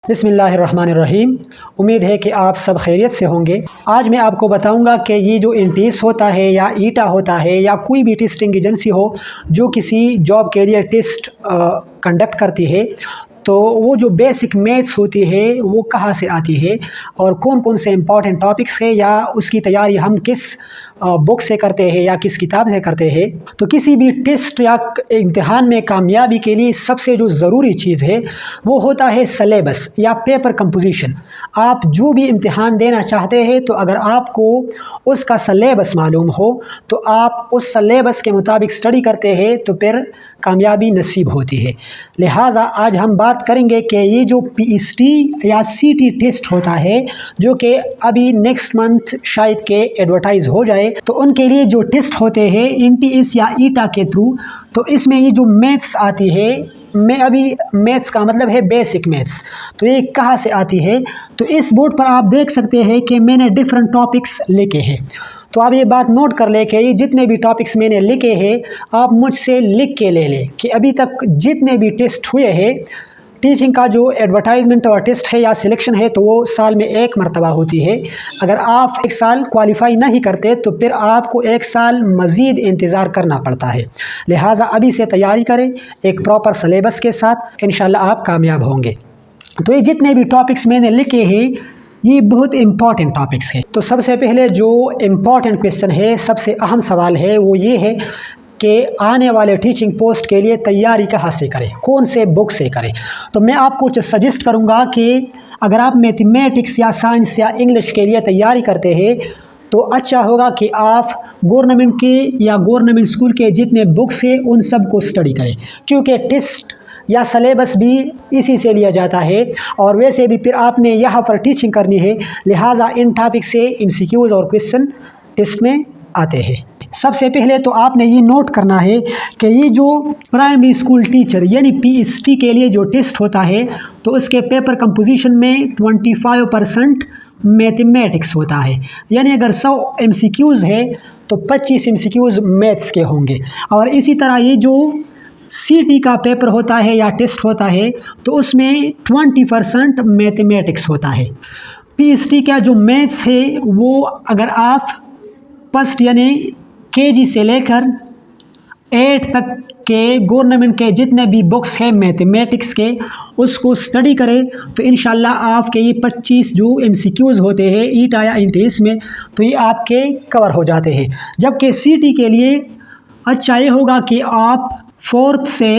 बिस्मिल्लाहिर्रहमानिर्रहीम। उम्मीद है कि आप सब खैरियत से होंगे। आज मैं आपको बताऊंगा कि ये जो इंटीस होता है या ईटा होता है या कोई भी टेस्टिंग एजेंसी हो जो किसी जॉब के लिए टेस्ट कंडक्ट करती है, तो वो जो बेसिक मैथ्स होती है वो कहाँ से आती है और कौन कौन से इम्पॉर्टेंट टॉपिक्स है या उसकी तैयारी हम किस बुक से करते हैं या किस किताब से करते हैं। तो किसी भी टेस्ट या इम्तिहान में कामयाबी के लिए सबसे जो ज़रूरी चीज़ है वो होता है सलेबस या पेपर कंपोजिशन। आप जो भी इम्तिहान देना चाहते हैं तो अगर आपको उसका सलेबस मालूम हो तो आप उस सलेबस के मुताबिक स्टडी करते हैं तो फिर कामयाबी नसीब होती है। लिहाजा आज हम बात करेंगे कि ये जो पीएसटी या सीटी टेस्ट होता है जो कि अभी नेक्स्ट मंथ शायद के एडवर्टाइज हो जाए, तो उनके लिए जो टेस्ट होते हैं इंटीएस या ईटा के थ्रू, तो इसमें ये जो मैथ्स आती है, मैं अभी मैथ्स का मतलब है बेसिक मैथ्स, तो ये कहाँ से आती है। तो इस बोर्ड पर आप देख सकते हैं कि मैंने डिफरेंट टॉपिक्स लिखे हैं। तो आप ये बात नोट कर ले कि ये जितने भी टॉपिक्स मैंने लिखे हैं आप मुझसे लिख के ले लें कि अभी तक जितने भी टेस्ट हुए हैं, टीचिंग का जो एडवर्टाइजमेंट और टेस्ट है या सिलेक्शन है तो वो साल में एक मरतबा होती है। अगर आप एक साल क्वालिफाई नहीं करते तो फिर आपको एक साल मज़ीद इंतज़ार करना पड़ता है। लिहाजा अभी से तैयारी करें एक प्रॉपर सलेबस के साथ, इंशाल्लाह आप कामयाब होंगे। तो ये जितने भी टॉपिक्स मैंने लिखे हैं ये बहुत इम्पॉर्टेंट टॉपिक्स हैं। तो सबसे पहले जो इम्पॉर्टेंट क्वेश्चन है, सबसे अहम सवाल है, वो ये है कि आने वाले टीचिंग पोस्ट के लिए तैयारी कहाँ से करें, कौन से बुक से करें। तो मैं आपको सजेस्ट करूँगा कि अगर आप मैथमेटिक्स या साइंस या इंग्लिश के लिए तैयारी करते हैं तो अच्छा होगा कि आप गवर्नमेंट के या गवर्नमेंट स्कूल के जितने बुक्स हैं उन सब को स्टडी करें, क्योंकि टेस्ट या सलेबस भी इसी से लिया जाता है और वैसे भी फिर आपने यहाँ पर टीचिंग करनी है। लिहाजा इन टॉपिक से एमसीक्यूज़ और क्वेश्चन टेस्ट में आते हैं। सबसे पहले तो आपने ये नोट करना है कि ये जो प्राइमरी स्कूल टीचर यानी पीएसटी के लिए जो टेस्ट होता है तो उसके पेपर कंपोजिशन में 25% मैथमेटिक्स होता है। यानी अगर 100 एमसीक्यूज़ है तो 25 एमसीक्यूज़ मैथ्स के होंगे। और इसी तरह ये जो सीटी का पेपर होता है या टेस्ट होता है तो उसमें 20% मैथमेटिक्स होता है। पीएसटी का जो मैथ्स है वो अगर आप फर्स्ट यानी केजी से लेकर 8 तक के गवर्नमेंट के जितने भी बुक्स हैं मैथमेटिक्स के उसको स्टडी करें तो इंशाल्लाह आपके ये 25 जो एमसीक्यूज़ होते हैं ईटा या इंटीस में तो ये आपके कवर हो जाते हैं। जबकि सीटी के लिए अच्छा ये होगा कि आप 4th से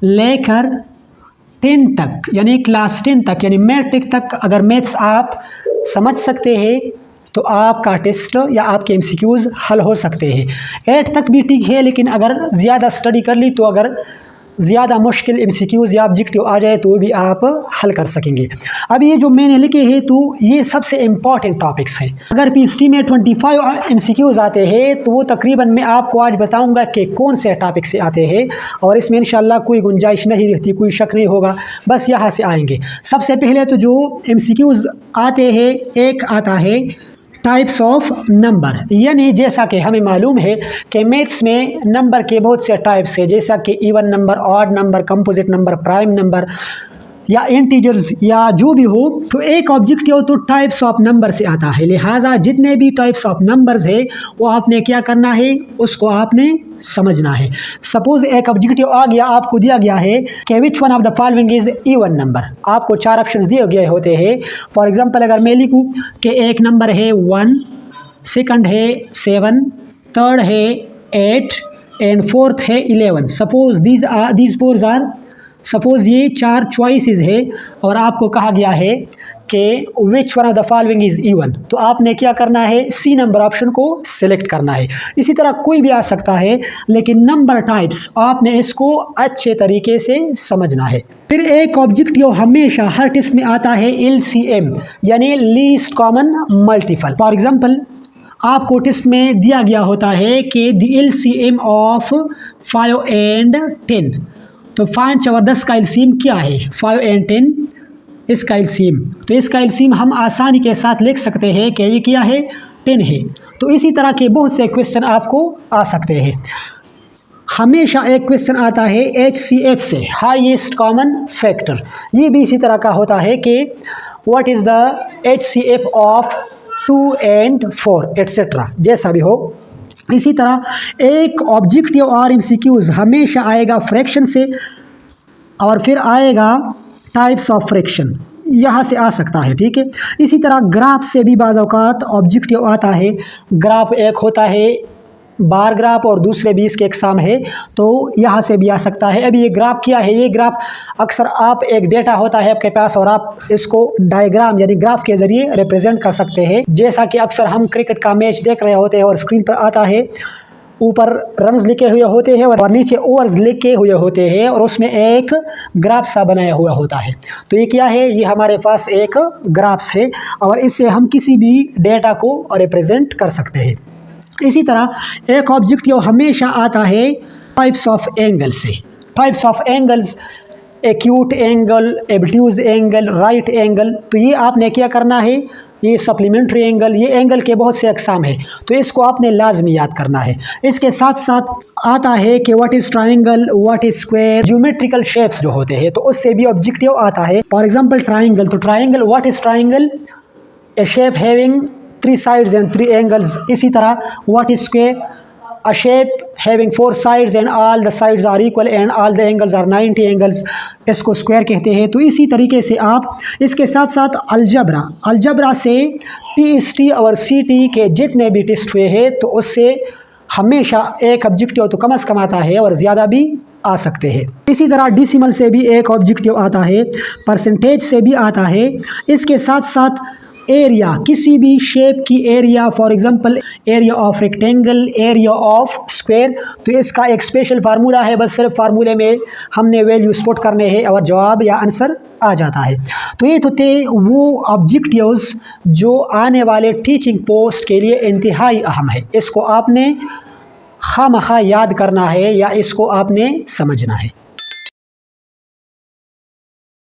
लेकर 10 तक यानी क्लास 10 तक यानी मैट्रिक तक अगर मैथ्स आप समझ सकते हैं तो आपका टेस्ट या आपके एमसीक्यूज़ हल हो सकते हैं। 8 तक भी ठीक है, लेकिन अगर ज़्यादा स्टडी कर ली तो अगर ज़्यादा मुश्किल एमसीक्यूज़ या ऑब्जेक्टिव आ जाए तो भी आप हल कर सकेंगे। अब ये जो मैंने लिखे हैं तो ये सबसे इम्पॉर्टेंट टॉपिक्स हैं। अगर पीएसटी में 25 एमसीक्यूज़ आते हैं तो वो तकरीबन मैं आपको आज बताऊंगा कि कौन से टॉपिक से आते हैं और इसमें इंशाल्लाह कोई गुंजाइश नहीं रहती, कोई शक नहीं होगा, बस यहाँ से आएंगे। सबसे पहले तो जो एमसीक्यूज़ आते हैं, एक आता है टाइप्स ऑफ नंबर। यानी जैसा कि हमें मालूम है कि मैथ्स में नंबर के बहुत से टाइप्स हैं, जैसा कि even number, odd number, composite number, prime number या इंटीजर्स या जो भी हो, तो एक ऑब्जेक्टिव तो टाइप्स ऑफ नंबर से आता है। लिहाजा जितने भी टाइप्स ऑफ नंबर्स है वो आपने क्या करना है, उसको आपने समझना है। सपोज एक ऑब्जेक्टिव आ गया, आपको दिया गया है कि which one of the following is even number. आपको 4 ऑप्शंस दिए गए होते हैं। फॉर एग्जांपल अगर मैं लिखूं कि एक नंबर है 1, सेकंड है 7, थर्ड है 8 एंड फोर्थ है 11। सपोज सपोज ये 4 चॉइसेस है और आपको कहा गया है कि which one of the following is even, तो आपने क्या करना है, सी नंबर ऑप्शन को सिलेक्ट करना है। इसी तरह कोई भी आ सकता है, लेकिन नंबर टाइप्स आपने इसको अच्छे तरीके से समझना है। फिर एक ऑब्जेक्टिव हमेशा हर टेस्ट में आता है LCM यानी least common multiple. For example आपको टेस्ट में दिया गया होता है कि द LCM ऑफ 5 एंड 10, तो 5 और 10 का एलसीएम क्या है, 5 एंड 10 इसका एलसीएम। तो इसका एलसीएम हम आसानी के साथ लिख सकते हैं कि ये क्या है, 10 है। तो इसी तरह के बहुत से क्वेश्चन आपको आ सकते हैं। हमेशा एक क्वेश्चन आता है HCF से, हाईएस्ट कॉमन फैक्टर। ये भी इसी तरह का होता है कि what is the HCF of 2 and 4 etcetera, जैसा भी हो। इसी तरह एक ऑब्जेक्टिव और MCQs हमेशा आएगा फ्रैक्शन से और फिर आएगा टाइप्स ऑफ फ्रैक्शन, यहाँ से आ सकता है, ठीक है। इसी तरह ग्राफ से भी बाज़ औक़ात ऑब्जेक्टिव आता है। ग्राफ एक होता है बार ग्राफ और दूसरे भी इसके एग्जाम है, तो यहाँ से भी आ सकता है। अभी ये ग्राफ क्या है, ये ग्राफ अक्सर आप एक डेटा होता है आपके पास और आप इसको डायग्राम यानी ग्राफ के ज़रिए रिप्रेजेंट कर सकते हैं। जैसा कि अक्सर हम क्रिकेट का मैच देख रहे होते हैं और स्क्रीन पर आता है, ऊपर रन्स लिखे हुए होते हैं और नीचे ओवर्स लिखे हुए होते हैं और उसमें एक ग्राफ सा बनाया हुआ होता है। तो ये क्या है, ये हमारे पास एक ग्राफ्स है और इससे हम किसी भी डेटा को रिप्रेजेंट कर सकते हैं। इसी तरह एक ऑब्जेक्टिव हमेशा आता है टाइप्स ऑफ एंगल से। Types of angles, acute angle, obtuse angle, right angle. तो ये आपने क्या करना है, ये सप्लीमेंट्री एंगल, ये एंगल के बहुत से अक़साम है, तो इसको आपने लाजमी याद करना है। इसके साथ साथ आता है कि what is triangle, what is square, geometrical shapes जो होते हैं, तो उससे भी ऑब्जेक्टिव आता है। फॉर एग्जांपल ट्राइंगल, तो triangle, what is triangle, A shape having 3 sides and 3 angles। इसी तरह what is square, a shape having 4 sides and all the sides are equal and all the angles are 90 angles, इसको square कहते हैं। तो इसी तरीके से आप इसके साथ साथ अलजबरा से PST और CT के जितने भी टेस्ट हुए हैं, तो उससे हमेशा एक ऑब्जेक्टिव तो कम से कम आता है और ज़्यादा भी आ सकते हैं। इसी तरह डेसिमल से भी एक ऑब्जेक्टिव आता है, परसेंटेज से भी आता है। इसके साथ साथ एरिया, किसी भी शेप की area, for example area of rectangle, area of square, तो इसका एक स्पेशल फार्मूला है, बस सिर्फ फार्मूले में हमने वैल्यूज पुट करने हैं और जवाब या आंसर आ जाता है। तो ये तो थे वो ऑब्जेक्टिव्स जो आने वाले टीचिंग पोस्ट के लिए इंतहाई अहम है। इसको आपने खामखा याद करना है या इसको आपने समझना है।